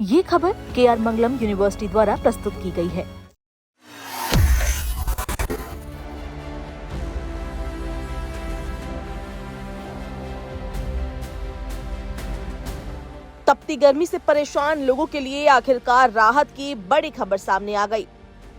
ये खबर KR मंगलम university द्वारा प्रस्तुत की गई है। तपती गर्मी से परेशान लोगों के लिए आखिरकार राहत की बड़ी खबर सामने आ गई।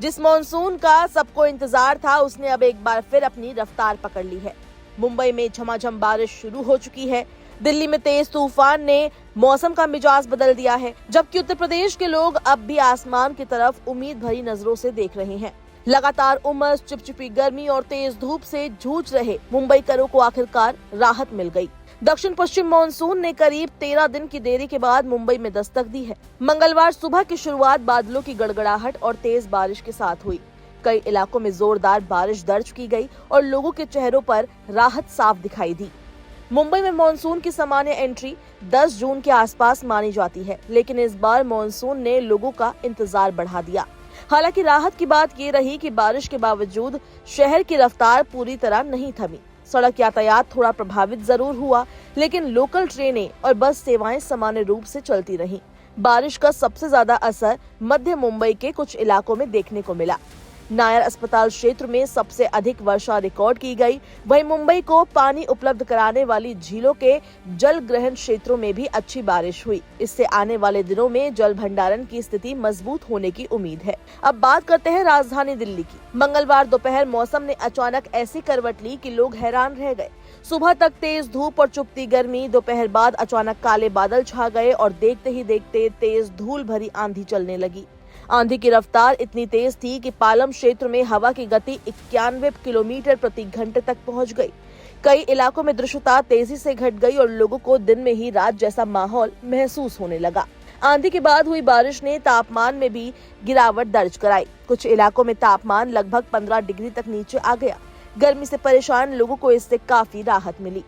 जिस मॉनसून का सबको इंतजार था, उसने अब एक बार फिर अपनी रफ्तार पकड़ ली है। मुंबई में झमाझम बारिश शुरू हो चुकी है। दिल्ली में तेज तूफान ने मौसम का मिजाज बदल दिया है, जबकि उत्तर प्रदेश के लोग अब भी आसमान की तरफ उम्मीद भरी नजरों से देख रहे हैं। लगातार उमस, चिपचिपी गर्मी और तेज धूप से जूझ रहे मुंबईकरों को आखिरकार राहत मिल गई। दक्षिण पश्चिम मानसून ने करीब 13 दिन की देरी के बाद मुंबई में दस्तक दी है। मंगलवार सुबह की शुरुआत बादलों की गड़गड़ाहट और तेज बारिश के साथ हुई। कई इलाकों में जोरदार बारिश दर्ज की गई और लोगों के चेहरों पर राहत साफ दिखाई दी। मुंबई में मानसून की सामान्य एंट्री 10 जून के आसपास मानी जाती है, लेकिन इस बार मानसून ने लोगों का इंतजार बढ़ा दिया। हालांकि राहत की बात ये रही कि बारिश के बावजूद शहर की रफ्तार पूरी तरह नहीं थमी। सड़क यातायात थोड़ा प्रभावित जरूर हुआ, लेकिन लोकल ट्रेनें और बस सेवाएं सामान्य रूप से चलती रहीं। बारिश का सबसे ज्यादा असर मध्य मुंबई के कुछ इलाकों में देखने को मिला। नायर अस्पताल क्षेत्र में सबसे अधिक वर्षा रिकॉर्ड की गई। वहीं मुंबई को पानी उपलब्ध कराने वाली झीलों के जल ग्रहण क्षेत्रों में भी अच्छी बारिश हुई। इससे आने वाले दिनों में जल भंडारण की स्थिति मजबूत होने की उम्मीद है। अब बात करते हैं राजधानी दिल्ली की। मंगलवार दोपहर मौसम ने अचानक ऐसी करवट ली कि लोग हैरान रह गए। सुबह तक तेज धूप और चुभती गर्मी, दोपहर बाद अचानक काले बादल छा गए और देखते ही देखते तेज धूल भरी आंधी चलने लगी। आंधी की रफ्तार इतनी तेज थी कि पालम क्षेत्र में हवा की गति 91 किलोमीटर प्रति घंटे तक पहुंच गई। कई इलाकों में दृश्यता तेजी से घट गई और लोगों को दिन में ही रात जैसा माहौल महसूस होने लगा। आंधी के बाद हुई बारिश ने तापमान में भी गिरावट दर्ज कराई। कुछ इलाकों में तापमान लगभग 15 डिग्री तक नीचे आ गया। गर्मी से परेशान लोगों को इससे काफी राहत मिली।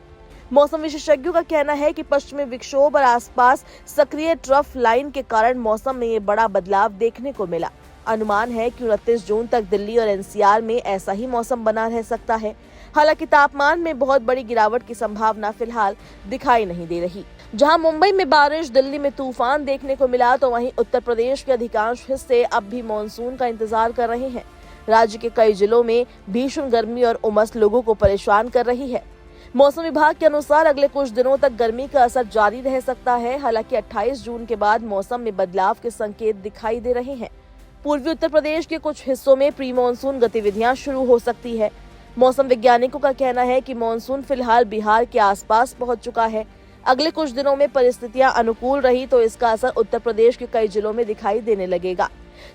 मौसम विशेषज्ञों का कहना है कि पश्चिमी विक्षोभ और आसपास सक्रिय ट्रफ लाइन के कारण मौसम में ये बड़ा बदलाव देखने को मिला। अनुमान है कि 29 जून तक दिल्ली और NCR में ऐसा ही मौसम बना रह सकता है। हालांकि तापमान में बहुत बड़ी गिरावट की संभावना फिलहाल दिखाई नहीं दे रही। जहां मुंबई में बारिश, दिल्ली में तूफान देखने को मिला, तो वहीं उत्तर प्रदेश के अधिकांश हिस्से अब भी मानसून का इंतजार कर रहे हैं। राज्य के कई जिलों में भीषण गर्मी और उमस लोगों को परेशान कर रही है। मौसम विभाग के अनुसार अगले कुछ दिनों तक गर्मी का असर जारी रह सकता है। हालांकि 28 जून के बाद मौसम में बदलाव के संकेत दिखाई दे रहे हैं। पूर्वी उत्तर प्रदेश के कुछ हिस्सों में प्री मानसून गतिविधियां शुरू हो सकती है। मौसम वैज्ञानिकों का कहना है कि मानसून फिलहाल बिहार के आसपास पहुंच चुका है। अगले कुछ दिनों में परिस्थितियां अनुकूल रही तो इसका असर उत्तर प्रदेश के कई जिलों में दिखाई देने लगेगा।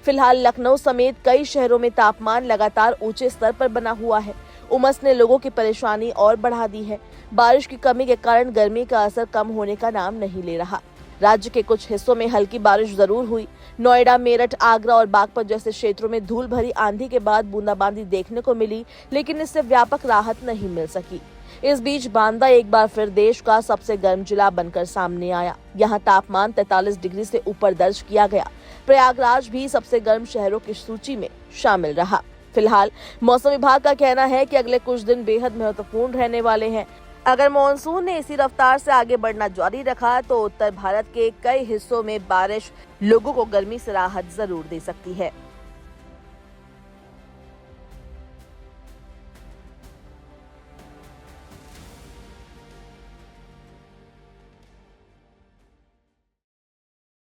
फिलहाल लखनऊ समेत कई शहरों में तापमान लगातार ऊंचे स्तर पर बना हुआ है। उमस ने लोगों की परेशानी और बढ़ा दी है। बारिश की कमी के कारण गर्मी का असर कम होने का नाम नहीं ले रहा। राज्य के कुछ हिस्सों में हल्की बारिश जरूर हुई। नोएडा, मेरठ, आगरा और बागपत जैसे क्षेत्रों में धूल भरी आंधी के बाद बूंदाबांदी देखने को मिली, लेकिन इससे व्यापक राहत नहीं मिल सकी। इस बीच बांदा एक बार फिर देश का सबसे गर्म जिला बनकर सामने आया। यहाँ तापमान 43 डिग्री से ऊपर दर्ज किया गया। प्रयागराज भी सबसे गर्म शहरों की सूची में शामिल रहा। फिलहाल मौसम विभाग का कहना है कि अगले कुछ दिन बेहद महत्वपूर्ण रहने वाले हैं। अगर मानसून ने इसी रफ्तार से आगे बढ़ना जारी रखा तो उत्तर भारत के कई हिस्सों में बारिश लोगों को गर्मी से राहत जरूर दे सकती है।